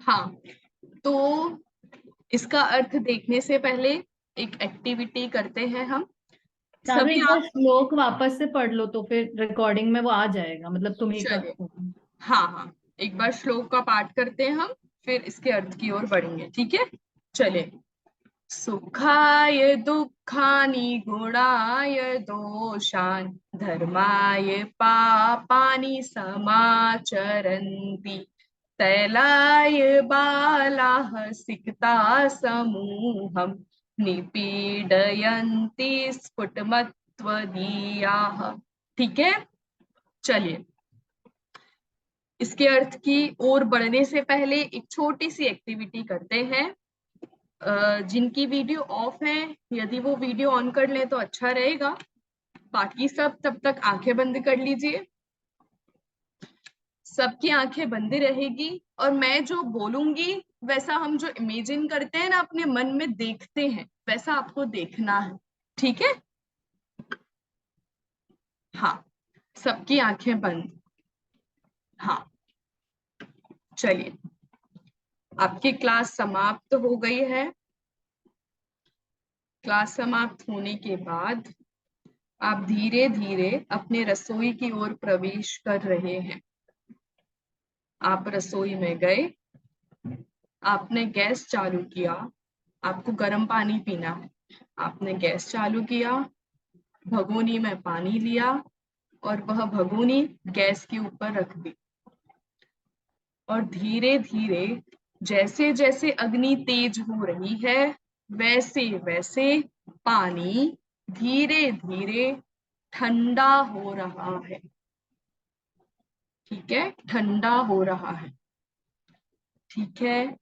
हाँ, तो इसका अर्थ देखने से पहले एक एक्टिविटी करते हैं हम चारू सभी। एक बार आप श्लोक वापस से पढ़ लो तो फिर रिकॉर्डिंग में वो आ जाएगा, मतलब तुम्ही का। चलिए, हाँ हाँ, एक बार श्लोक का पाठ करते हैं हम, फिर इसके अर्थ की ओर बढ़ेंगे, ठीक है। चले। सुखाय दुःखानि गुणाय दोषान् धर्माय पापानि समाचरन्ति तैलाय बालाः सिक्ता समूहं निपीडयन्ति स्फुटमत्वदीयाः। ठीक है, चलिए। इसके अर्थ की ओर बढ़ने से पहले एक छोटी सी एक्टिविटी करते हैं। जिनकी वीडियो ऑफ है, यदि वो वीडियो ऑन कर ले तो अच्छा रहेगा। बाकी सब तब तक आंखें बंद कर लीजिए। सबकी आंखें बंद रहेगी और मैं जो बोलूंगी वैसा हम जो इमेजिन करते हैं ना, अपने मन में देखते हैं, वैसा आपको देखना है। ठीक है, हाँ, सबकी आंखें बंद। हाँ, चलिए। आपकी क्लास समाप्त हो गई है। क्लास समाप्त होने के बाद आप धीरे धीरे अपने रसोई की ओर प्रवेश कर रहे हैं। आप रसोई में गए, आपने गैस चालू किया, आपको गर्म पानी पीना है। आपने गैस चालू किया, भगोनी में पानी लिया और वह भगोनी गैस के ऊपर रख दी। और धीरे धीरे जैसे जैसे अग्नि तेज हो रही है, वैसे वैसे पानी धीरे धीरे ठंडा हो रहा है। ठीक है, ठंडा हो रहा है। ठीक है,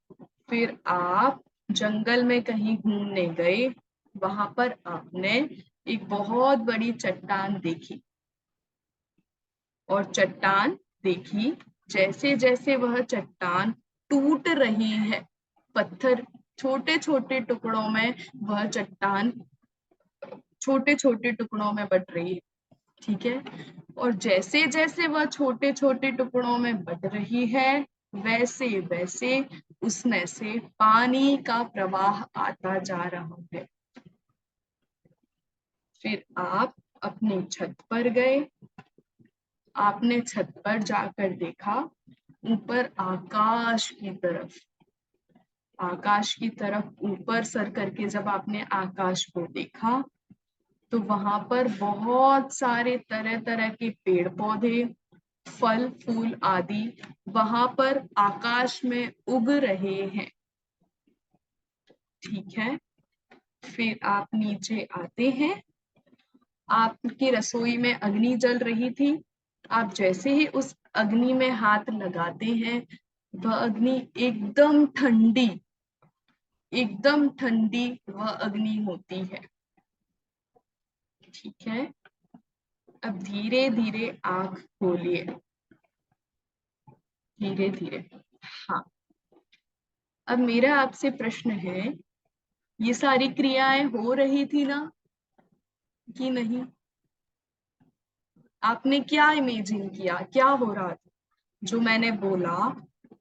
फिर आप जंगल में कहीं घूमने गए, वहां पर आपने एक बहुत बड़ी चट्टान देखी। और चट्टान देखी, जैसे जैसे वह चट्टान टूट रही है, पत्थर छोटे छोटे टुकड़ों में, वह चट्टान छोटे छोटे टुकड़ों में बट रही है। ठीक है, और जैसे जैसे वह छोटे छोटे टुकड़ों में बट रही है, वैसे वैसे उसमें से पानी का प्रवाह आता जा रहा है। फिर आप अपनी छत पर गए। आपने छत पर जाकर देखा, ऊपर आकाश की तरफ, आकाश की तरफ ऊपर सर करके जब आपने आकाश को देखा, तो वहां पर बहुत सारे तरह तरह के पेड़ पौधे, फल फूल आदि वहां पर आकाश में उग रहे हैं। ठीक है, फिर आप नीचे आते हैं। आपकी रसोई में अग्नि जल रही थी। आप जैसे ही उस अग्नि में हाथ लगाते हैं, वह अग्नि एकदम ठंडी, एकदम ठंडी वह अग्नि होती है। ठीक है, अब धीरे धीरे आंख खोलिए, धीरे धीरे। हाँ, अब मेरा आपसे प्रश्न है, ये सारी क्रियाएं हो रही थी ना कि नहीं? आपने क्या इमेजिन किया, क्या हो रहा था? जो मैंने बोला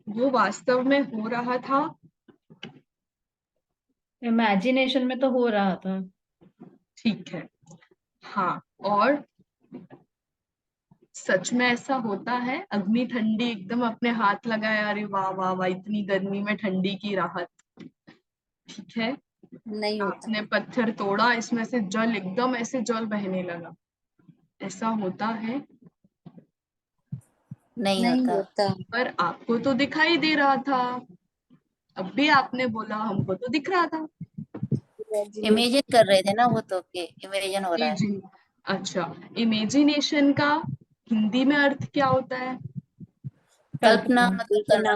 वो वास्तव में हो रहा था? इमेजिनेशन में तो हो रहा था। ठीक है, हाँ। और सच में ऐसा होता है? अग्नि ठंडी एकदम, अपने हाथ लगाए, अरे वाह वाह वाह, इतनी गर्मी में ठंडी की राहत। ठीक है, नहीं होता। आपने पत्थर तोड़ा, इसमें से जल एकदम ऐसे जल बहने लगा, ऐसा होता है? नहीं होता। पर आपको तो दिखाई दे रहा था। अब भी आपने बोला हमको तो दिख रहा था। इमेजिन कर रहे थे ना वो तो, कि इमेजिन हो रहा है। इमेजिन, अच्छा, इमेजिनेशन का हिंदी में अर्थ क्या होता है? कल्पना कल्पना। मतलब करना।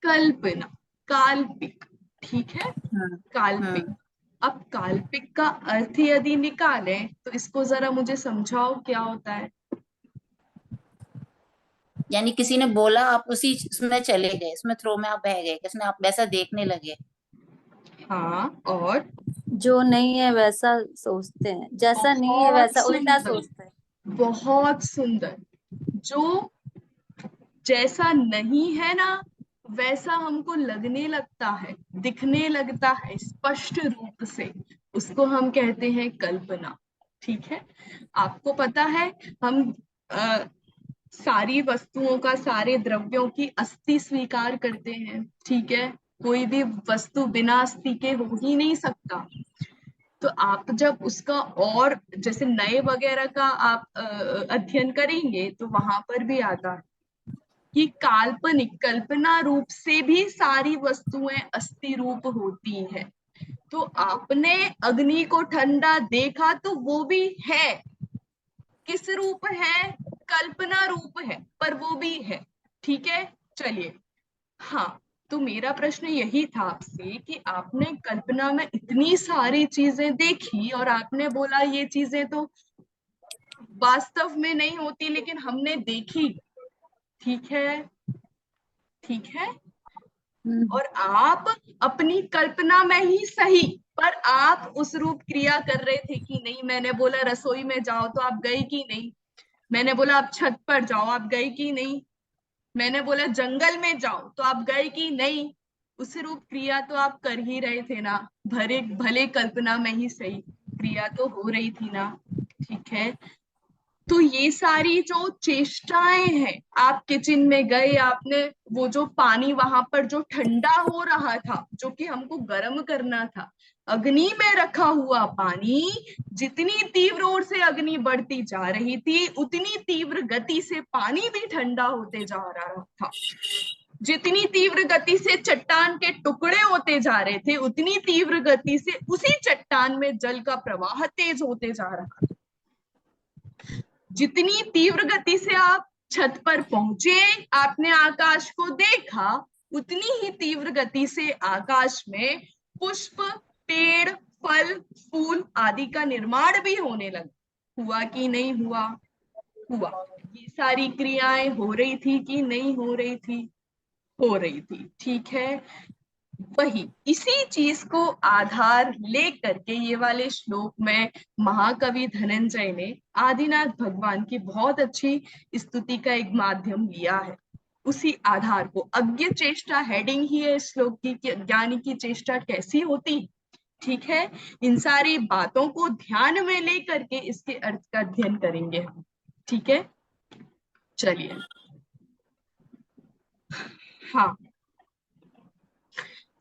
कल्पना, काल्पिक। ठीक है, हम्म। काल्पिक। हम्म। अब काल्पिक का अर्थ यदि निकालें तो इसको जरा मुझे समझाओ क्या होता है? यानी किसी ने बोला, आप उसी उसमें चले गए, उसमें थ्रो में आप बह गए, किसने आप वैसा देखने लगे। हाँ, और जो नहीं है वैसा सोचते हैं, जैसा नहीं है बहुत वैसा उल्टा सुंदर, सोचते हैं। बहुत सुंदर। जो जैसा नहीं है ना, वैसा हमको लगने लगता है, दिखने लगता है स्पष्ट रूप से, उसको हम कहते हैं कल्पना। ठीक है, आपको पता है हम सारी वस्तुओं का, सारे द्रव्यों की अस्थि स्वीकार करते हैं। ठीक है, कोई भी वस्तु बिना अस्थि के हो ही नहीं सकता। तो आप जब उसका और जैसे नए वगैरह का आप अध्ययन करेंगे तो वहां पर भी आता है कि काल्पनिक, कल्पना रूप से भी सारी वस्तुएं अस्थि रूप होती हैं। तो आपने अग्नि को ठंडा देखा तो वो भी है, किस रूप है, कल्पना रूप है, पर वो भी है। ठीक है, चलिए। हाँ, तो मेरा प्रश्न यही था आपसे कि आपने कल्पना में इतनी सारी चीजें देखी और आपने बोला ये चीजें तो वास्तव में नहीं होती लेकिन हमने देखी। ठीक है, ठीक है। और आप अपनी कल्पना में ही सही, पर आप उस रूप क्रिया कर रहे थे कि नहीं। मैंने बोला रसोई में जाओ तो आप गए कि नहीं, मैंने बोला आप छत पर जाओ, आप गए कि नहीं, मैंने बोला जंगल में जाओ तो आप गए कि नहीं। उस रूप क्रिया तो आप कर ही रहे थे ना, भले भले कल्पना में ही सही, क्रिया तो हो रही थी ना। ठीक है, तो ये सारी जो चेष्टाएं हैं, आप किचन में गए, आपने वो जो पानी वहां पर जो ठंडा हो रहा था, जो कि हमको गर्म करना था, अग्नि में रखा हुआ पानी, जितनी तीव्र ओर से अग्नि बढ़ती जा रही थी उतनी तीव्र गति से पानी भी ठंडा होते जा रहा था। जितनी तीव्र गति से चट्टान के टुकड़े होते जा रहे थे उतनी तीव्र गति से उसी चट्टान में जल का प्रवाह तेज होते जा रहा था। जितनी तीव्र गति से आप छत पर पहुंचे, आपने आकाश को देखा, उतनी ही तीव्र गति से आकाश में पुष्प, पेड़, फल, फूल आदि का निर्माण भी होने लगा। हुआ कि नहीं हुआ? हुआ। ये सारी क्रियाएं हो रही थी कि नहीं हो रही थी? हो रही थी। ठीक है, वही इसी चीज को आधार लेकर के ये वाले श्लोक में महाकवि धनंजय ने आदिनाथ भगवान की बहुत अच्छी स्तुति का एक माध्यम लिया है। उसी आधार को, अज्ञ चेष्टा हेडिंग ही है इस श्लोक की कि ज्ञानी की चेष्टा कैसी होती। ठीक है, इन सारी बातों को ध्यान में लेकर के इसके अर्थ का अध्ययन करेंगे हम। ठीक है, चलिए। हाँ,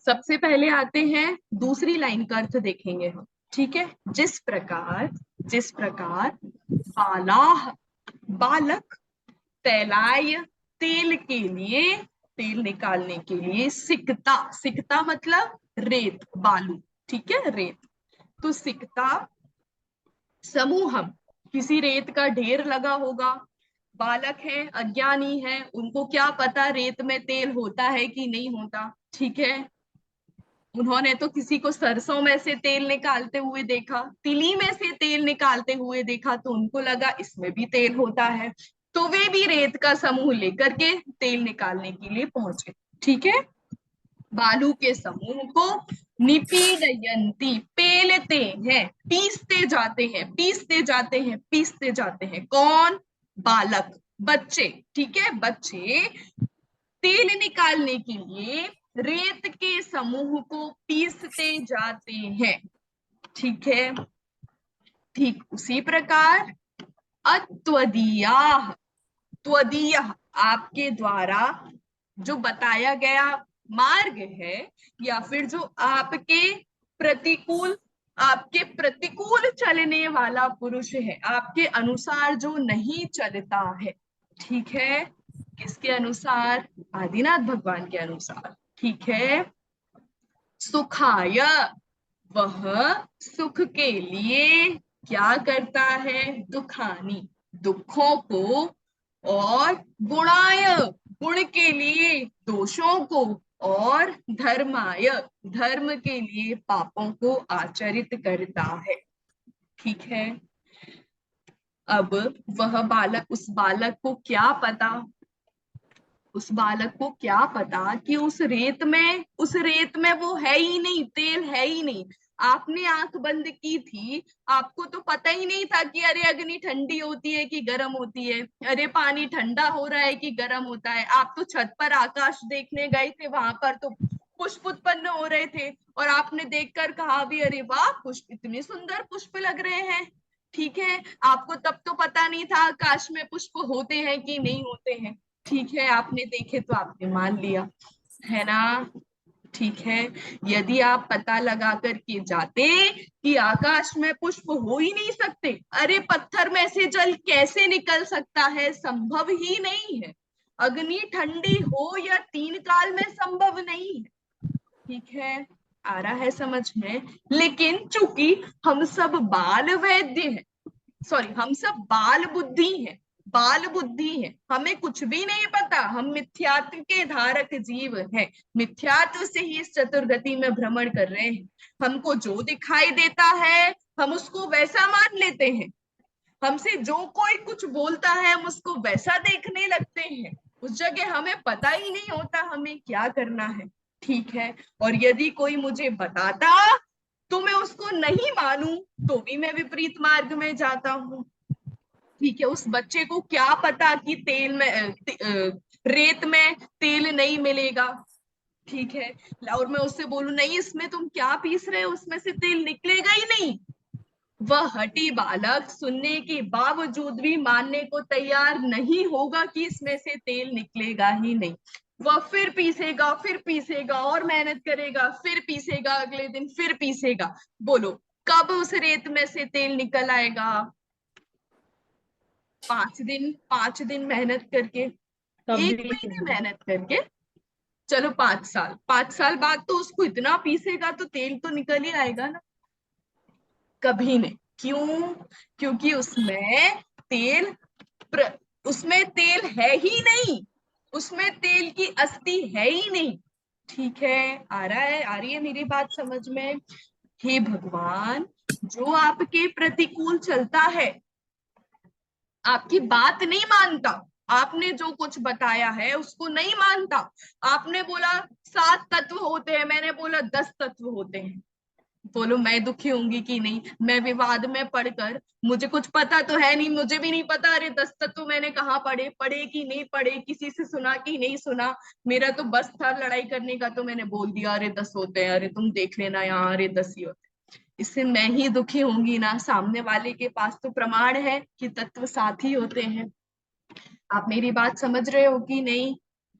सबसे पहले आते हैं दूसरी लाइन का अर्थ देखेंगे हम। ठीक है, जिस प्रकार बालाह, बालक, तैलाय, तेल के लिए, तेल निकालने के लिए, सिकता, सिकता मतलब रेत, बालू। ठीक है, रेत। तो सिकता समूहम, किसी रेत का ढेर लगा होगा, बालक है, अज्ञानी है, उनको क्या पता रेत में तेल होता है कि नहीं होता। ठीक है, उन्होंने तो किसी को सरसों में से तेल निकालते हुए देखा, तिली में से तेल निकालते हुए देखा, तो उनको लगा इसमें भी तेल होता है, तो वे भी रेत का समूह लेकर के तेल निकालने के लिए पहुंचे। ठीक है, बालू के समूह को निपीडयंती, पेलते हैं, पीसते जाते हैं, पीसते जाते हैं, पीसते जाते हैं। कौन? बालक, बच्चे। ठीक है, बच्चे तेल निकालने के लिए रेत के समूह को पीसते जाते हैं। ठीक है, ठीक उसी प्रकार अत्वदीया, त्वदीय आपके द्वारा जो बताया गया मार्ग है, या फिर जो आपके प्रतिकूल चलने वाला पुरुष है, आपके अनुसार जो नहीं चलता है। ठीक है, किसके अनुसार? आदिनाथ भगवान के अनुसार। ठीक है, सुखाय, वह सुख के लिए क्या करता है? दुखानी, दुखों को, और गुणाय, गुण के लिए दोषों को, और धर्माय, धर्म के लिए पापों को आचरित करता है। ठीक है, अब वह बालक, उस बालक को क्या पता, उस बालक को क्या पता कि उस रेत में वो है ही नहीं, तेल है ही नहीं। आपने आंख बंद की थी, आपको तो पता ही नहीं था कि अरे अग्नि ठंडी होती है कि गर्म होती है, अरे पानी ठंडा हो रहा है कि गर्म होता है। आप तो छत पर आकाश देखने गए थे, वहां पर तो पुष्प उत्पन्न हो रहे थे और आपने देखकर कहा भी अरे वाह पुष्प, इतने सुंदर पुष्प लग रहे हैं। ठीक है, आपको तब तो पता नहीं था आकाश में पुष्प होते हैं कि नहीं होते हैं। ठीक है, आपने देखे तो आपने मान लिया, है ना। ठीक है, यदि आप पता लगा करके जाते कि आकाश में पुष्प हो ही नहीं सकते, अरे पत्थर में से जल कैसे निकल सकता है, संभव ही नहीं है। अग्नि ठंडी हो या 3 काल में संभव नहीं है। ठीक है, आ रहा है समझ में। लेकिन चूंकि हम सब बाल वैद्य हैं, सॉरी हम सब बाल बुद्धि हैं, बाल बुद्धि है, हमें कुछ भी नहीं पता, हम मिथ्यात्व के धारक जीव हैं, मिथ्यात्व से ही इस चतुर्गति में भ्रमण कर रहे हैं। हमको जो दिखाई देता है हम उसको वैसा मान लेते हैं, हमसे जो कोई कुछ बोलता है हम उसको वैसा देखने लगते हैं, उस जगह हमें पता ही नहीं होता हमें क्या करना है। ठीक है, और यदि कोई मुझे बताता तो मैं उसको नहीं मानूं तो भी मैं विपरीत मार्ग में जाता हूँ। ठीक है, उस बच्चे को क्या पता कि तेल में रेत में तेल नहीं मिलेगा। ठीक है, और मैं उससे बोलूं नहीं इसमें तुम क्या पीस रहे हो, उसमें से तेल निकलेगा ही नहीं। वह हठी बालक सुनने के बावजूद भी मानने को तैयार नहीं होगा कि इसमें से तेल निकलेगा ही नहीं। वह फिर पीसेगा और मेहनत करेगा, फिर पीसेगा, अगले दिन फिर पीसेगा। बोलो कब उस रेत में से तेल निकल आएगा? 5 दिन, 5 दिन मेहनत करके, तब 1 महीने मेहनत करके, चलो 5 साल, 5 साल बाद तो उसको इतना पीसेगा तो तेल तो निकल ही आएगा ना। कभी नहीं। क्यों? क्योंकि तेल प्र, उसमें तेल है ही नहीं, उसमें तेल की अस्थि है ही नहीं। ठीक है, आ रहा है, आ रही है मेरी बात समझ में? हे भगवान, जो आपके प्रतिकूल चलता है, आपकी बात नहीं मानता, आपने जो कुछ बताया है उसको नहीं मानता, आपने बोला 7 तत्व होते हैं, मैंने बोला 10 तत्व होते हैं, बोलो मैं दुखी होंगी कि नहीं? मैं विवाद में पढ़कर, मुझे कुछ पता तो है नहीं, मुझे भी नहीं पता अरे 10 तत्व मैंने कहाँ पढ़े, पढ़े कि नहीं पढ़े, किसी से सुना कि नहीं सुना। मेरा तो बस था लड़ाई करने का, तो मैंने बोल दिया अरे 10 होते हैं, अरे तुम देख लेना यहाँ, अरे 10 ही होते हैं। इससे मैं ही दुखी होंगी ना, सामने वाले के पास तो प्रमाण है कि तत्व साथ ही होते हैं। आप मेरी बात समझ रहे हो कि नहीं?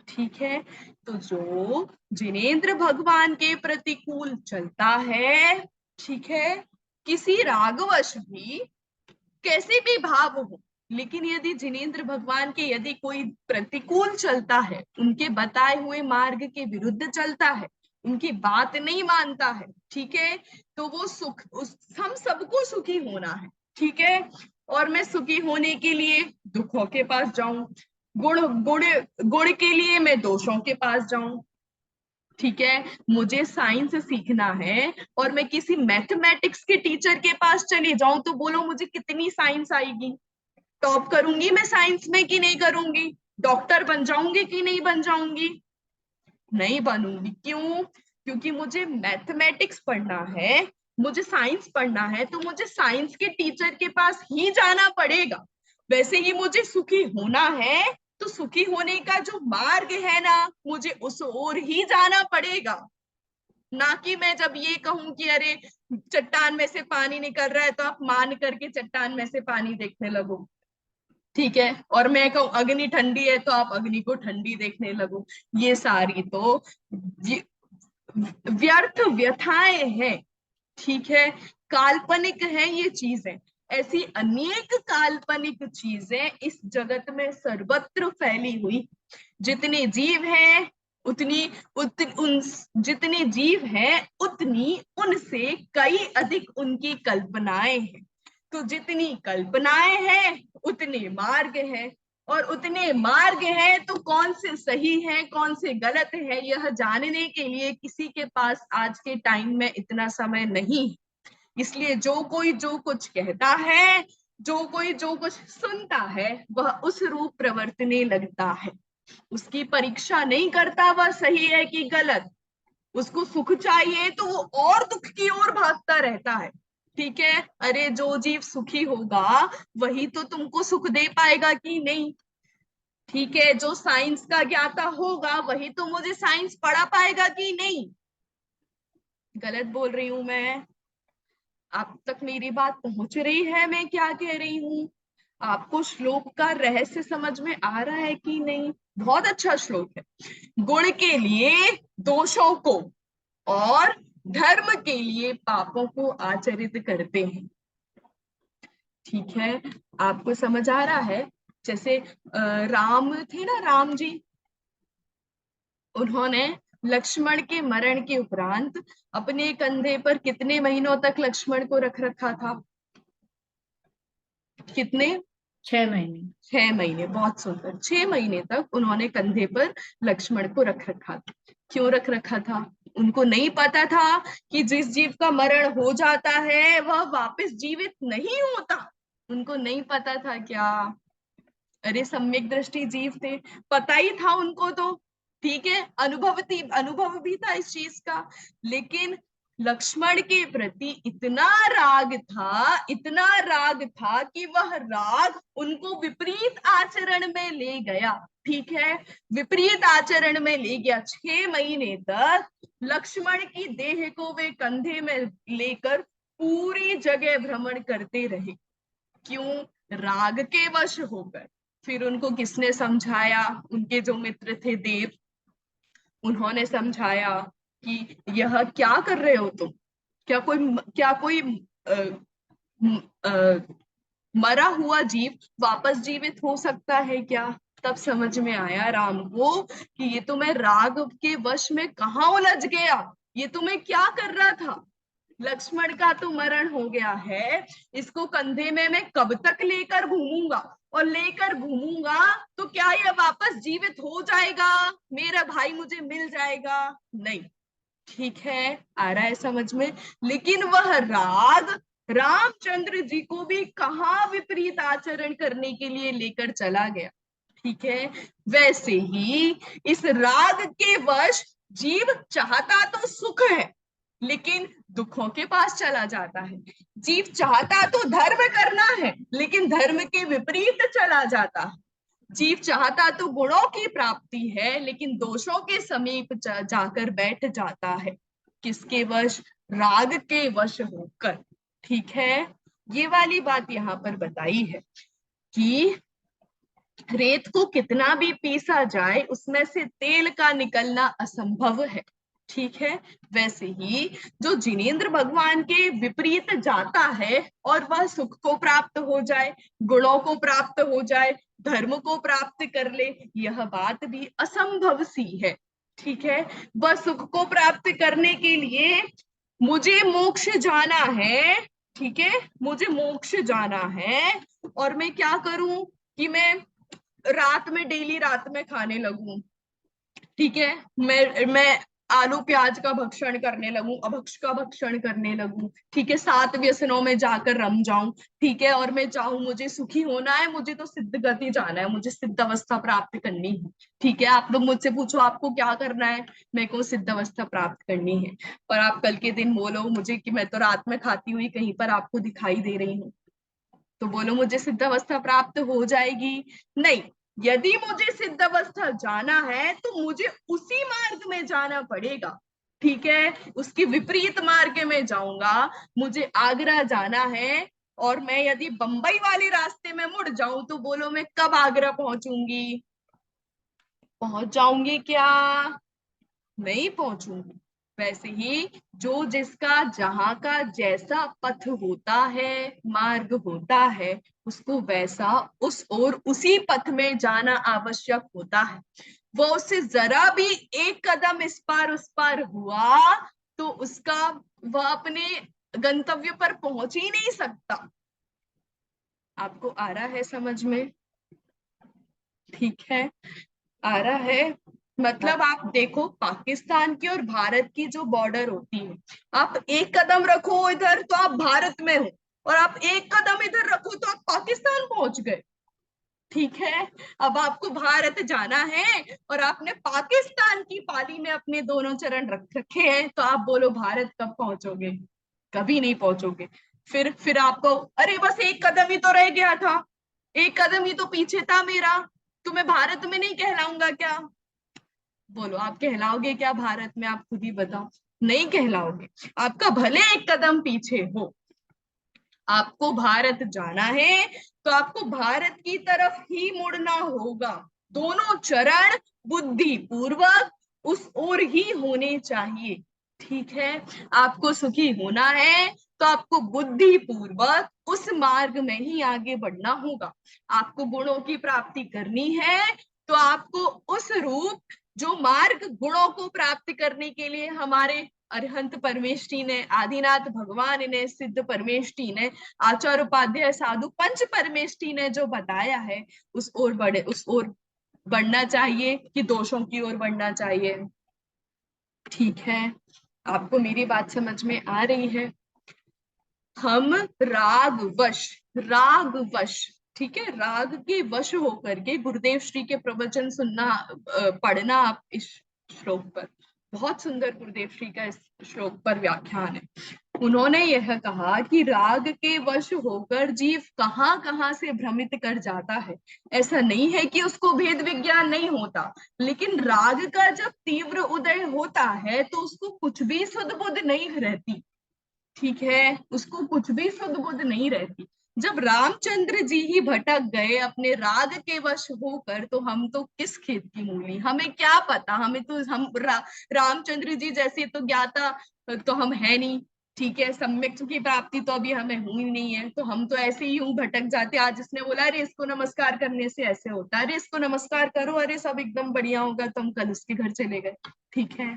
ठीक है, तो जो जिनेंद्र भगवान के प्रतिकूल चलता है, ठीक है, किसी रागवश भी, कैसे भी भाव हो, लेकिन यदि जिनेंद्र भगवान के यदि कोई प्रतिकूल चलता है, उनके बताए हुए मार्ग के विरुद्ध चलता है, उनकी बात नहीं मानता है, ठीक है, तो वो हम सबको सुखी होना है। ठीक है, और मैं सुखी होने के लिए दुखों के पास जाऊं, गुण गुण गुण के लिए मैं दोषों के पास जाऊं। ठीक है, मुझे साइंस सीखना है और मैं किसी मैथमेटिक्स के टीचर के पास चली जाऊं तो बोलो मुझे कितनी साइंस आएगी? टॉप करूंगी मैं साइंस में कि नहीं करूंगी? डॉक्टर बन जाऊंगी कि नहीं बन जाऊंगी? नहीं बनूंगी। क्यों? क्योंकि मुझे मैथमेटिक्स पढ़ना है, मुझे साइंस पढ़ना है, तो मुझे साइंस के टीचर के पास ही जाना पड़ेगा। वैसे ही मुझे सुखी होना है तो सुखी होने का जो मार्ग है ना, मुझे उस ओर ही जाना पड़ेगा। ना कि मैं जब ये कहूं कि अरे चट्टान में से पानी निकल रहा है तो आप मान करके चट्टान में से पानी देखने लगो। ठीक है, और मैं कहूं अग्नि ठंडी है तो आप अग्नि को ठंडी देखने लगो। ये सारी तो व्यर्थ व्यथाएं हैं। ठीक है, काल्पनिक है ये चीजें। ऐसी अनेक काल्पनिक चीजें इस जगत में सर्वत्र फैली हुई। जितने जीव हैं उतनी उन जितने जीव हैं उतनी उनसे कई अधिक उनकी कल्पनाएं हैं। तो जितनी कल्पनाएं हैं उतने मार्ग हैं, और उतने मार्ग हैं तो कौन से सही है कौन से गलत है यह जानने के लिए किसी के पास आज के टाइम में इतना समय नहीं है। इसलिए जो कोई जो कुछ कहता है, जो कोई जो कुछ सुनता है, वह उस रूप प्रवर्तने लगता है, उसकी परीक्षा नहीं करता वह सही है कि गलत। उसको सुख चाहिए तो वो और दुख की ओर भागता रहता है। ठीक है, अरे जो जीव सुखी होगा वही तो तुमको सुख दे पाएगा कि नहीं। ठीक है, जो साइंस का ज्ञाता होगा वही तो मुझे साइंस पढ़ा पाएगा कि नहीं। गलत बोल रही हूं मैं? आप तक मेरी बात पहुंच रही है मैं क्या कह रही हूँ? आपको श्लोक का रहस्य समझ में आ रहा है कि नहीं? बहुत अच्छा श्लोक है। गुण के लिए दोषों को और धर्म के लिए पापों को आचरित करते हैं। ठीक है, आपको समझ आ रहा है? जैसे राम थे ना, राम जी, उन्होंने लक्ष्मण के मरण के उपरांत अपने कंधे पर कितने महीनों तक लक्ष्मण को रख रखा था? कितने? 6 महीने। 6 महीने। बहुत सुंदर। 6 महीने तक उन्होंने कंधे पर लक्ष्मण को रख रखा था। क्यों रख रखा था? उनको नहीं पता था कि जिस जीव का मरण हो जाता है वह वापस जीवित नहीं होता। उनको नहीं पता था क्या? अरे सम्यक दृष्टि जीव थे, पता ही था उनको तो। ठीक है, अनुभव भी था इस चीज का। लेकिन लक्ष्मण के प्रति इतना राग था, इतना राग था कि वह राग उनको विपरीत आचरण में ले गया। ठीक है, विपरीत आचरण में ले गया। 6 महीने तक लक्ष्मण की देह को वे कंधे में लेकर पूरी जगह भ्रमण करते रहे। क्यों? राग के वश होकर। फिर उनको किसने समझाया? उनके जो मित्र थे देव, उन्होंने समझाया कि यह क्या कर रहे हो तुम? क्या कोई अ, अ, मरा हुआ जीव वापस जीवित हो सकता है क्या? तब समझ में आया राम को कि ये तो मैं राग के वश में कहाँ उलझ गया। ये तो मैं क्या कर रहा था? लक्ष्मण का तो मरण हो गया है, इसको कंधे में मैं कब तक लेकर घूमूंगा? और लेकर घूमूंगा तो क्या यह वापस जीवित हो जाएगा? मेरा भाई मुझे मिल जाएगा? नहीं। ठीक है, आ रहा है समझ में? लेकिन वह राग रामचंद्र जी को भी कहाँ विपरीत आचरण करने के लिए लेकर चला गया। ठीक है, वैसे ही इस राग के वश जीव चाहता तो सुख है लेकिन दुखों के पास चला जाता है। जीव चाहता तो धर्म करना है लेकिन धर्म के विपरीत चला जाता है। जीव चाहता तो गुणों की प्राप्ति है लेकिन दोषों के समीप जाकर बैठ जाता है। किसके वश? राग के वश होकर। ठीक है, ये वाली बात यहाँ पर बताई है कि रेत को कितना भी पीसा जाए उसमें से तेल का निकलना असंभव है। ठीक है, वैसे ही जो जिनेंद्र भगवान के विपरीत जाता है और वह सुख को प्राप्त हो जाए, गुणों को प्राप्त हो जाए, धर्म को प्राप्त कर ले, यह बात भी असंभव सी है। ठीक है, वह सुख को प्राप्त करने के लिए मुझे मोक्ष जाना है। ठीक है, मुझे मोक्ष जाना है और मैं क्या करूं कि मैं रात में डेली रात में खाने लगूं। ठीक है, मैं आलू प्याज का भक्षण करने लगूं, अभक्ष का भक्षण करने लगूं। ठीक है, 7 व्यसनों में जाकर रम जाऊं। ठीक है, और मैं चाहूं मुझे सुखी होना है, मुझे तो सिद्ध गति जाना है, मुझे सिद्ध अवस्था प्राप्त करनी है। ठीक है, आप लोग मुझसे पूछो आपको क्या करना है? मेरे को सिद्ध अवस्था प्राप्त करनी है। और आप कल के दिन बोलो मुझे कि मैं तो रात में खाती हुई कहीं पर आपको दिखाई दे रही हूँ, तो बोलो मुझे सिद्ध अवस्था प्राप्त हो जाएगी? नहीं। यदि मुझे सिद्ध अवस्था जाना है तो मुझे उसी मार्ग में जाना पड़ेगा। ठीक है, उसके विपरीत मार्ग में जाऊंगा। मुझे आगरा जाना है और मैं यदि बंबई वाले रास्ते में मुड़ जाऊं तो बोलो मैं कब आगरा पहुंचूंगी? पहुंच जाऊंगी क्या? नहीं पहुंचूंगी। वैसे ही जो जिसका जहां का जैसा पथ होता है, मार्ग होता है, उसको वैसा उस और उसी पथ में जाना आवश्यक होता है। वो उससे जरा भी एक कदम इस पार उस पार हुआ तो उसका वह अपने गंतव्य पर पहुंच ही नहीं सकता। आपको आ रहा है समझ में? ठीक है, आ रहा है। मतलब आप देखो पाकिस्तान की और भारत की जो बॉर्डर होती है, आप एक कदम रखो इधर तो आप भारत में हो और आप एक कदम इधर रखो तो आप पाकिस्तान पहुंच गए। ठीक है, अब आपको भारत जाना है और आपने पाकिस्तान की पाली में अपने दोनों चरण रख रखे हैं, तो आप बोलो भारत कब पहुंचोगे? कभी नहीं पहुंचोगे। फिर आपको, अरे बस एक कदम ही तो रह गया था, एक कदम ही तो पीछे था मेरा, तो मैं भारत में नहीं कहलाऊंगा क्या? बोलो आप कहलाओगे क्या भारत में? आप खुद ही बताओ। नहीं कहलाओगे। आपका भले एक कदम पीछे हो, आपको भारत जाना है तो आपको भारत की तरफ ही मुड़ना होगा। दोनों चरण बुद्धि पूर्वक उस ओर ही होने चाहिए। ठीक है, आपको सुखी होना है तो आपको बुद्धि पूर्वक उस मार्ग में ही आगे बढ़ना होगा। आपको गुणों की प्राप्ति करनी है तो आपको उस रूप, जो मार्ग गुणों को प्राप्त करने के लिए हमारे अरहंत परमेष्ठी ने, आदिनाथ भगवान ने, सिद्ध परमेष्ठी ने, आचार्य उपाध्याय साधु पंच परमेष्ठी ने जो बताया है, उस ओर बढ़ना चाहिए कि दोषों की ओर बढ़ना चाहिए? ठीक है, आपको मेरी बात समझ में आ रही है? हम राग वश, ठीक है, राग के वश होकर के गुरुदेव श्री के प्रवचन सुनना, पढ़ना आप इस श्लोक पर। बहुत सुंदर गुरुदेव श्री का इस श्लोक पर व्याख्यान है। उन्होंने यह कहा कि राग के वश होकर जीव कहाँ कहाँ से भ्रमित कर जाता है। ऐसा नहीं है कि उसको भेद विज्ञान नहीं होता, लेकिन राग का जब तीव्र उदय होता है तो उसको कुछ भी सुध बुध नहीं रहती। ठीक है, उसको कुछ भी सुध बुध नहीं रहती। जब रामचंद्र जी ही भटक गए अपने राग के वश होकर, तो हम तो किस खेत की मूली, हमें क्या पता? हमें तो रामचंद्र जी जैसे तो ज्ञाता तो हम है नहीं। ठीक है, सम्यक की प्राप्ति तो अभी हमें हुई नहीं है, तो हम तो ऐसे ही यूं भटक जाते। आज इसने बोला अरे इसको नमस्कार करने से ऐसे होता है, अरे इसको नमस्कार करो, अरे सब एकदम बढ़िया होगा, तो हम कल उसके घर चले गए। ठीक है,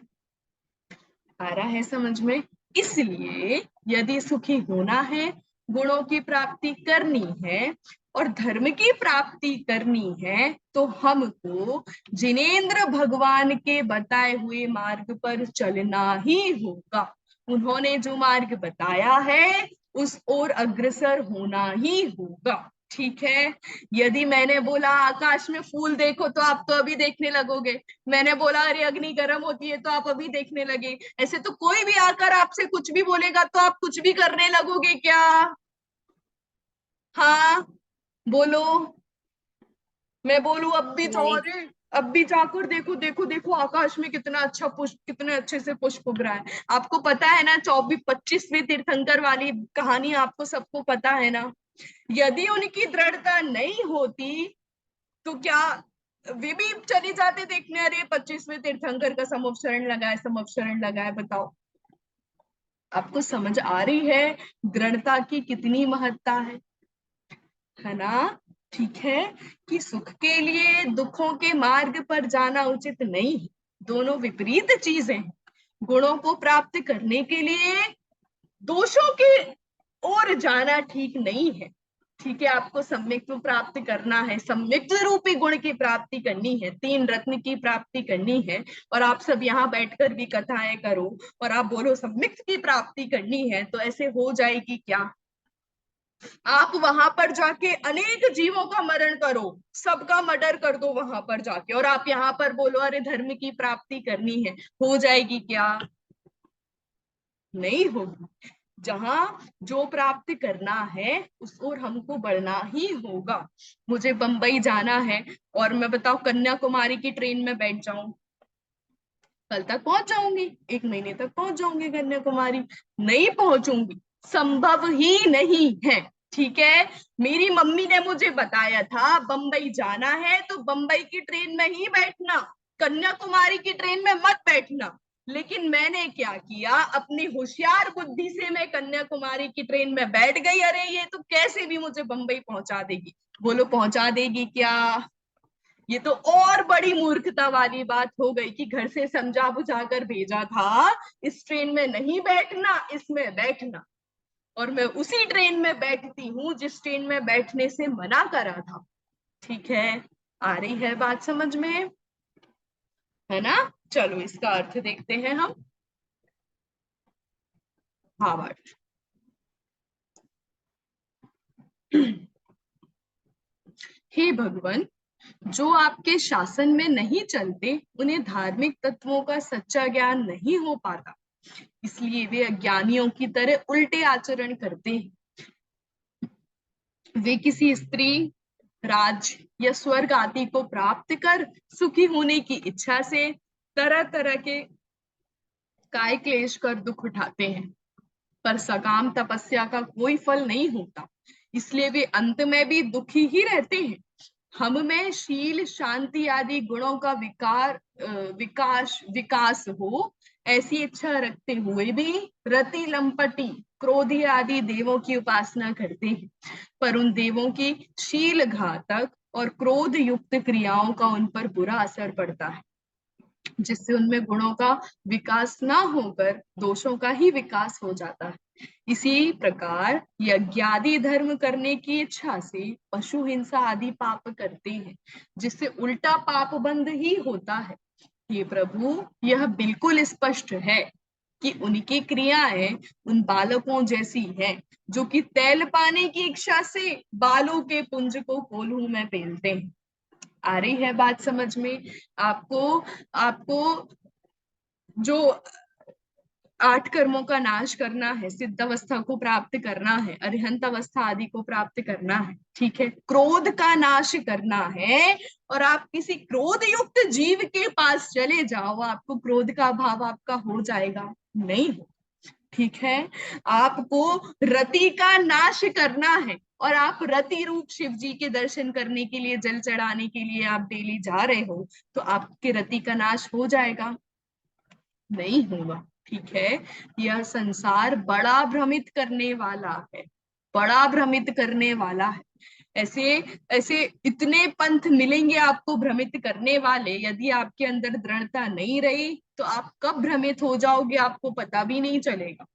आ रहा है समझ में? इसलिए यदि सुखी होना है, गुणों की प्राप्ति करनी है और धर्म की प्राप्ति करनी है, तो हमको जिनेंद्र भगवान के बताए हुए मार्ग पर चलना ही होगा। उन्होंने जो मार्ग बताया है उस ओर अग्रसर होना ही होगा। ठीक है, यदि मैंने बोला आकाश में फूल देखो तो आप तो अभी देखने लगोगे, मैंने बोला अरे अग्नि गर्म होती है तो आप अभी देखने लगे, ऐसे तो कोई भी आकर आपसे कुछ भी बोलेगा तो आप कुछ भी करने लगोगे क्या? हाँ, बोलो। मैं बोलूं अब भी जाओ, नहीं। अरे अब भी जाकर देखो देखो देखो आकाश में कितना अच्छा पुष्प, कितने अच्छे से पुष्प उग रहा है। आपको पता है ना 24-25वें तीर्थंकर वाली कहानी, आपको सबको पता है ना? यदि उनकी दृढ़ता नहीं होती तो क्या वे भी चले जाते देखने, अरे 25वें तीर्थंकर का समवशरण लगा है, समवशरण लगा है? बताओ, आपको समझ आ रही है दृढ़ता की कितनी महत्ता है ना? ठीक है, कि सुख के लिए दुखों के मार्ग पर जाना उचित नहीं है, दोनों विपरीत चीजें हैं। गुणों को प्राप्त करने के लिए दोषों की ओर जाना ठीक नहीं है। ठीक है, आपको सम्यक्त्व प्राप्त करना है, सम्यक्त्व रूपी गुण की प्राप्ति करनी है, 3 रत्न की प्राप्ति करनी है, और आप सब यहाँ बैठकर भी कथाएं करो और आप बोलो सम्यक्त्व की प्राप्ति करनी है, तो ऐसे हो जाएगी क्या? आप वहां पर जाके अनेक जीवों का मरण करो, सबका मर्डर कर दो वहां पर जाके, और आप यहाँ पर बोलो अरे धर्म की प्राप्ति करनी है, हो जाएगी क्या? नहीं होगी। जहां जो प्राप्त करना है उस ओर हमको बढ़ना ही होगा। मुझे बंबई जाना है और मैं बताओ कन्याकुमारी की ट्रेन में बैठ जाऊं, कल तक पहुंच जाऊंगी, 1 महीने तक पहुंच जाऊंगी कन्याकुमारी? नहीं पहुंचूंगी, संभव ही नहीं है। ठीक है, मेरी मम्मी ने मुझे बताया था बंबई जाना है तो बंबई की ट्रेन में ही बैठना, कन्याकुमारी की ट्रेन में मत बैठना। लेकिन मैंने क्या किया, अपनी होशियार बुद्धि से मैं कन्याकुमारी की ट्रेन में बैठ गई, अरे ये तो कैसे भी मुझे बंबई पहुंचा देगी। बोलो पहुंचा देगी क्या? ये तो और बड़ी मूर्खता वाली बात हो गई कि घर से समझा बुझा कर भेजा था इस ट्रेन में नहीं बैठना, इसमें बैठना, और मैं उसी ट्रेन में बैठती हूँ जिस ट्रेन में बैठने से मना करा था। ठीक है, आ रही है बात समझ में? है ना? चलो इसका अर्थ देखते हैं हम। भावार्थ। हे भगवान, जो आपके शासन में नहीं चलते उन्हें धार्मिक तत्वों का सच्चा ज्ञान नहीं हो पाता, इसलिए वे अज्ञानियों की तरह उल्टे आचरण करते हैं। वे किसी स्त्री, राज या स्वर्ग आदि को प्राप्त कर सुखी होने की इच्छा से तरह तरह के काय क्लेश कर दुख उठाते हैं, पर सकाम तपस्या का कोई फल नहीं होता, इसलिए वे अंत में भी दुखी ही रहते हैं। हम में शील, शांति आदि गुणों का विकास हो, ऐसी इच्छा रखते हुए भी रति, लंपटी, क्रोधी आदि देवों की उपासना करते हैं, पर उन देवों की शील घातक और क्रोध युक्त क्रियाओं का उन पर बुरा असर पड़ता है, जिससे उनमें गुणों का विकास ना होकर दोषों का ही विकास हो जाता है। इसी प्रकार यज्ञादि धर्म करने की इच्छा से पशु हिंसा आदि पाप करते हैं, जिससे उल्टा पाप बंध ही होता है। ये प्रभु, यह बिल्कुल स्पष्ट है कि उनकी क्रियाएं उन बालकों जैसी हैं, जो कि तेल पाने की इच्छा से बालों के पुंज को कोल्हू में पेलते हैं। आ रही है बात समझ में? आपको जो 8 कर्मों का नाश करना है, सिद्ध अवस्था को प्राप्त करना है, अरिहंत अवस्था आदि को प्राप्त करना है, ठीक है, क्रोध का नाश करना है, और आप किसी क्रोध युक्त जीव के पास चले जाओ, आपको क्रोध का भाव आपका हो जाएगा? नहीं हो, ठीक है। आपको रति का नाश करना है, और आप रति रूप शिव जी के दर्शन करने के लिए, जल चढ़ाने के लिए आप डेली जा रहे हो, तो आपके रति का नाश हो जाएगा? नहीं होगा, ठीक है। यह संसार बड़ा भ्रमित करने वाला है, बड़ा भ्रमित करने वाला है। ऐसे ऐसे इतने पंथ मिलेंगे आपको भ्रमित करने वाले, यदि आपके अंदर दृढ़ता नहीं रही तो आप कब भ्रमित हो जाओगे आपको पता भी नहीं चलेगा,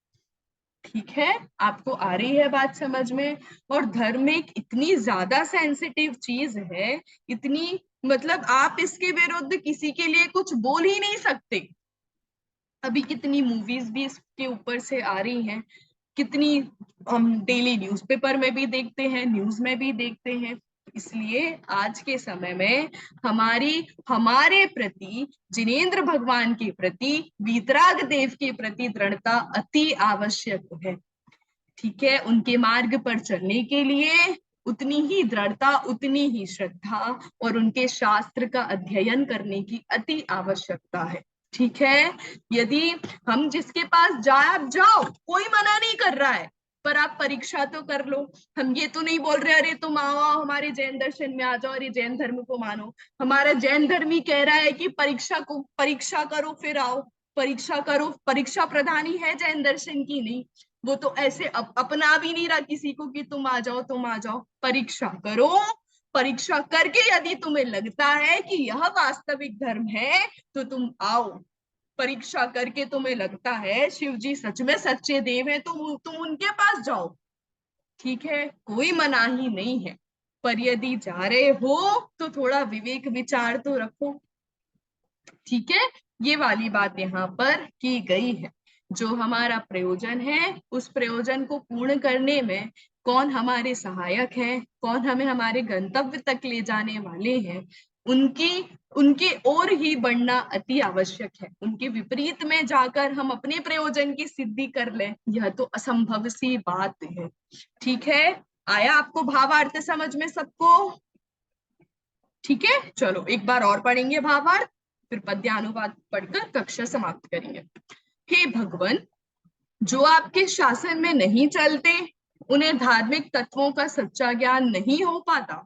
ठीक है। आपको आ रही है बात समझ में? और धर्म एक इतनी ज्यादा सेंसिटिव चीज है, इतनी, मतलब आप इसके विरुद्ध किसी के लिए कुछ बोल ही नहीं सकते। अभी कितनी मूवीज भी इसके ऊपर से आ रही हैं, कितनी हम डेली न्यूज़पेपर में भी देखते हैं, न्यूज में भी देखते हैं। इसलिए आज के समय में हमारे प्रति, जिनेंद्र भगवान के प्रति, वीतराग देव के प्रति दृढ़ता अति आवश्यक है, ठीक है। उनके मार्ग पर चलने के लिए उतनी ही दृढ़ता, उतनी ही श्रद्धा और उनके शास्त्र का अध्ययन करने की अति आवश्यकता है, ठीक है। यदि हम जिसके पास जाए, आप जाओ, कोई मना नहीं कर रहा है, पर आप परीक्षा तो कर लो। हम ये तो नहीं बोल रहे अरे तुम आओ हमारे जैन दर्शन में आ जाओ, अरे जैन धर्म को मानो। हमारा जैन धर्म ही कह रहा है कि परीक्षा करो फिर आओ, परीक्षा करो। परीक्षा प्रधानी है जैन दर्शन की? नहीं, वो तो ऐसे अपना भी नहीं रहा किसी को कि तुम आ जाओ, तुम आ जाओ। परीक्षा करो, परीक्षा करके यदि तुम्हें लगता है कि यह वास्तविक धर्म है तो तुम आओ। परीक्षा करके तुम्हें लगता है शिव जी सच में सच्चे देव हैं, तुम उनके पास जाओ, ठीक है, कोई मनाही नहीं है। पर यदि जा रहे हो तो थोड़ा विवेक विचार तो रखो, ठीक है। ये वाली बात यहाँ पर की गई है। जो हमारा प्रयोजन है, उस प्रयोजन को पूर्ण करने में कौन हमारे सहायक हैं, कौन हमें हमारे गंतव्य तक ले जाने वाले हैं, उनके ओर ही बढ़ना अति आवश्यक है। उनके विपरीत में जाकर हम अपने प्रयोजन की सिद्धि कर लें, यह तो असंभव सी बात है, ठीक है। आया आपको भावार्थ समझ में सबको? ठीक है, चलो एक बार और पढ़ेंगे भावार्थ, फिर पद्यानुवाद पढ़कर कक्षा समाप्त करेंगे। हे भगवान, जो आपके शासन में नहीं चलते उन्हें धार्मिक तत्वों का सच्चा ज्ञान नहीं हो पाता,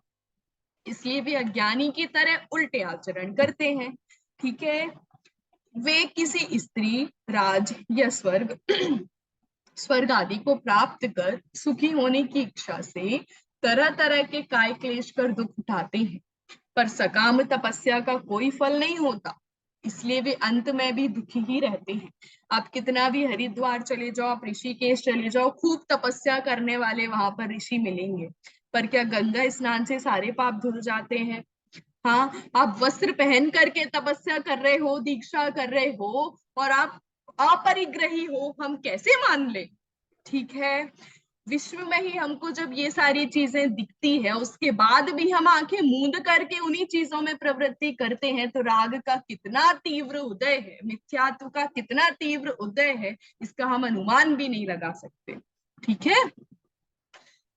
इसलिए वे अज्ञानी की तरह उल्टे आचरण करते हैं, ठीक है। वे किसी स्त्री, राज या स्वर्ग आदि को प्राप्त कर सुखी होने की इच्छा से तरह तरह के काय क्लेश कर दुख उठाते हैं, पर सकाम तपस्या का कोई फल नहीं होता, इसलिए वे अंत में भी दुखी ही रहते हैं। आप कितना भी हरिद्वार चले जाओ, आप ऋषिकेश चले जाओ, खूब तपस्या करने वाले वहां पर ऋषि मिलेंगे, पर क्या गंगा स्नान से सारे पाप धुल जाते हैं? हाँ, आप वस्त्र पहन करके तपस्या कर रहे हो, दीक्षा कर रहे हो, और आप अपरिग्रही हो, हम कैसे मान ले, ठीक है। विश्व में ही हमको जब ये सारी चीजें दिखती है, उसके बाद भी हम आंखें मूंद करके उन्हीं चीजों में प्रवृत्ति करते हैं, तो राग का कितना तीव्र उदय है, मिथ्यात्व का कितना तीव्र उदय है, इसका हम अनुमान भी नहीं लगा सकते। ठीक है,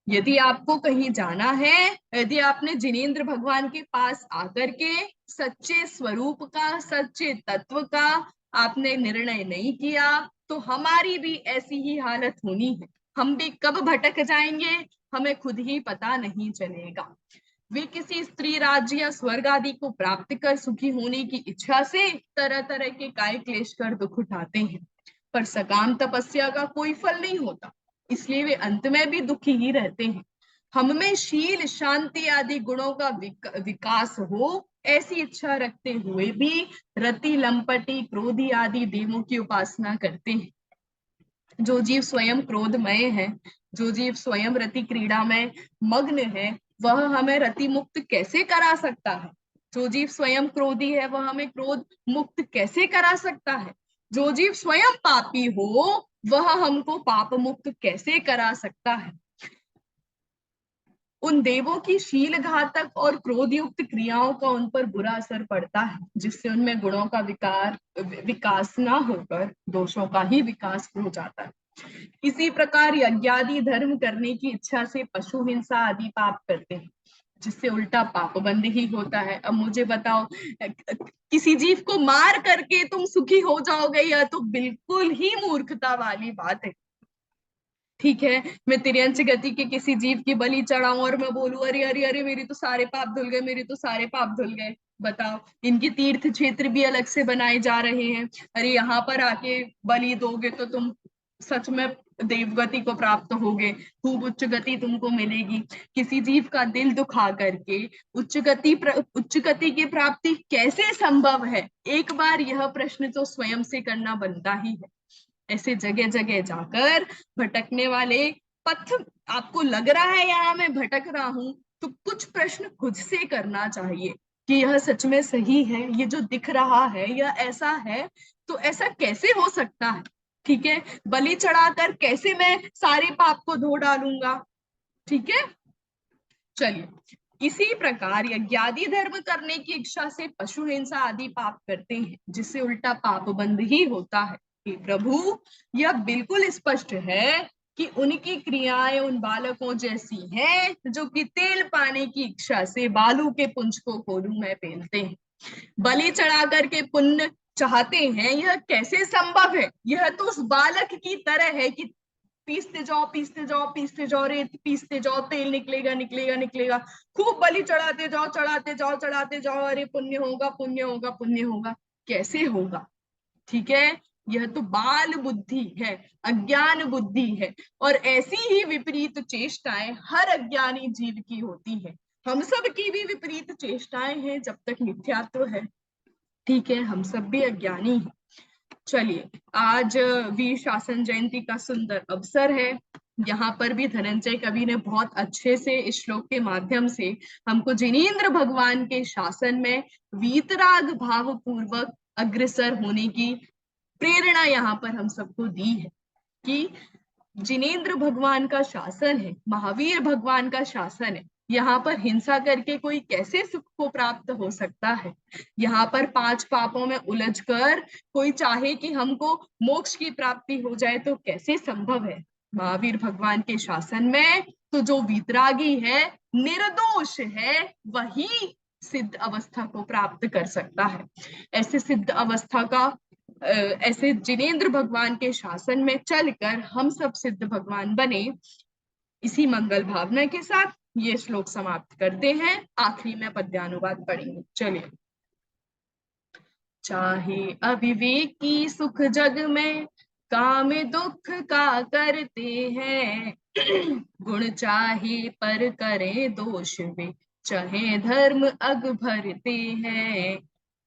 यदि आपको कहीं जाना है, यदि आपने जिनेंद्र भगवान के पास आकर के सच्चे स्वरूप का, सच्चे तत्व का आपने निर्णय नहीं किया, तो हमारी भी ऐसी ही हालत होनी है। हम भी कब भटक जाएंगे हमें खुद ही पता नहीं चलेगा। वे किसी स्त्री राज्य या स्वर्ग आदि को प्राप्त कर सुखी होने की इच्छा से तरह तरह के काय क्लेश कर दुख उठाते हैं, पर सकाम तपस्या का कोई फल नहीं होता, इसलिए वे अंत में भी दुखी ही रहते हैं। हम में शील, शांति आदि गुणों का विकास हो, ऐसी इच्छा रखते हुए भी रति, लंपटी, क्रोधी आदि देवों की उपासना करते हैं। जो जीव स्वयं क्रोधमय है, जो जीव स्वयं रति क्रीड़ा में मग्न है, वह हमें रति मुक्त कैसे करा सकता है? जो जीव स्वयं क्रोधी है, वह हमें क्रोध मुक्त कैसे करा सकता है? जो जीव स्वयं पापी हो, वह हमको पाप मुक्त कैसे करा सकता है? उन देवों की शील घातक और क्रोध युक्त क्रियाओं का उन पर बुरा असर पड़ता है, जिससे उनमें गुणों का विकास ना होकर दोषों का ही विकास हो जाता है। इसी प्रकार यज्ञादि धर्म करने की इच्छा से पशु हिंसा आदि पाप करते हैं, जिससे उल्टा पाप बंद ही होता है। अब मुझे बताओ, किसी जीव को मार करके तुम सुखी हो जाओगे, यह तो बिल्कुल ही मूर्खता वाली बात है। ठीक है, मैं तिर्यंच गति के किसी जीव की बलि चढ़ाऊं और मैं बोलूं अरे अरे अरे मेरी तो सारे पाप धुल गए, मेरे तो सारे पाप धुल गए। बताओ, इनके तीर्थ क्षेत्र भी अलग से बनाए जा रहे हैं, अरे यहाँ पर आके बलि दोगे तो तुम सच में देवगति को प्राप्त होगे, खूब उच्च गति तुमको मिलेगी। किसी जीव का दिल दुखा करके उच्च गति की प्राप्ति कैसे संभव है? एक बार यह प्रश्न तो स्वयं से करना बनता ही है। ऐसे जगह जगह जाकर भटकने वाले पथ, आपको लग रहा है यहाँ मैं भटक रहा हूं, तो कुछ प्रश्न खुद से करना चाहिए कि यह सच में सही है, ये जो दिख रहा है यह ऐसा है, तो ऐसा कैसे हो सकता है? ठीक है, बलि चढ़ाकर कैसे मैं सारे पाप को धो डालूंगा? ठीक है, चलिए, इसी प्रकार यज्ञादि धर्म करने की इच्छा से पशु हिंसा आदि पाप करते हैं, जिससे उल्टा पाप बंद ही होता है। कि प्रभु, यह बिल्कुल स्पष्ट है कि उनकी क्रियाएं उन बालकों जैसी हैं जो कि तेल पाने की इच्छा से बालू के पुंज को कोलू में पहनते हैं, बलि चढ़ा करके पुण्य चाहते हैं। यह कैसे संभव है? यह तो उस बालक की तरह है कि पीसते जाओ पीसते जाओ पीसते जाओ, रेत पीसते जाओ, तेल निकलेगा निकलेगा निकलेगा, खूब बलि चढ़ाते जाओ चढ़ाते जाओ चढ़ाते जाओ, अरे पुण्य होगा पुण्य होगा पुण्य होगा। कैसे होगा? ठीक है, यह तो बाल बुद्धि है, अज्ञान बुद्धि है, और ऐसी ही विपरीत चेष्टाएं हर अज्ञानी जीव की होती है। हम सब की भी विपरीत चेष्टाएं हैं जब तक मिथ्यात्व है। ठीक है, हम सब भी अज्ञानी हैं। चलिए, आज वीर शासन जयंती का सुंदर अवसर है। यहाँ पर भी धनंजय कवि ने बहुत अच्छे से इस श्लोक के माध्यम से हमको जिनेंद्र भगवान के शासन में वीतराग भाव पूर्वक अग्रसर होने की प्रेरणा यहाँ पर हम सबको दी है कि जिनेंद्र भगवान का शासन है, महावीर भगवान का शासन है, यहाँ पर हिंसा करके कोई कैसे सुख को प्राप्त हो सकता है? यहाँ पर 5 पापों में उलझकर कोई चाहे कि हमको मोक्ष की प्राप्ति हो जाए तो कैसे संभव है? महावीर भगवान के शासन में तो जो वीतरागी है, निर्दोष है, वही सिद्ध अवस्था को प्राप्त कर सकता है। ऐसे सिद्ध अवस्था का ऐसे जिनेंद्र भगवान के शासन में चलकर हम सब सिद्ध भगवान बने, इसी मंगल भावना के साथ ये श्लोक समाप्त करते हैं। आखिरी में पद्यानुवाद पढ़ेंगे। चलिए। चाहे अविवेकी सुख जग में काम दुख का करते हैं, गुण चाहे पर करे दोष वे, चाहे धर्म अग भरते हैं।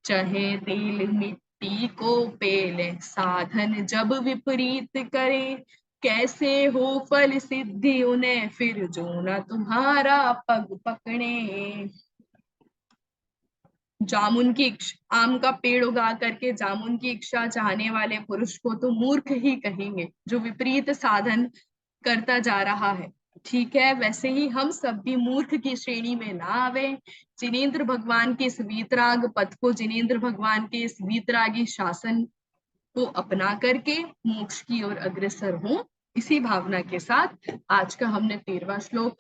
चाहे तेल मिट्टी को पेले, साधन जब विपरीत करे, कैसे हो फल सिद्धि उन्हें, फिर जो न तुम्हारा पग पकड़े। जामुन की आम का पेड़ उगा करके जामुन की इच्छा चाहने वाले पुरुष को तो मूर्ख ही कहेंगे, जो विपरीत साधन करता जा रहा है। ठीक है, वैसे ही हम सब भी मूर्ख की श्रेणी में ना आवे, जिनेंद्र भगवान के इस वीतराग पथ को, जिनेंद्र भगवान के इस वीतरागी शासन को अपना करके मोक्ष की ओर अग्रसर हों। इसी भावना के साथ आज का हमने 13वां श्लोक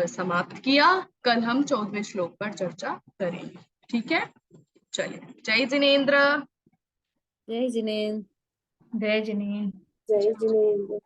समाप्त किया। कल हम 14वें श्लोक पर चर्चा करेंगे। ठीक है, चलिए, जय जिनेंद्र। जय जिनेंद्र। जय जिनेंद्र। जय जिनेंद्र।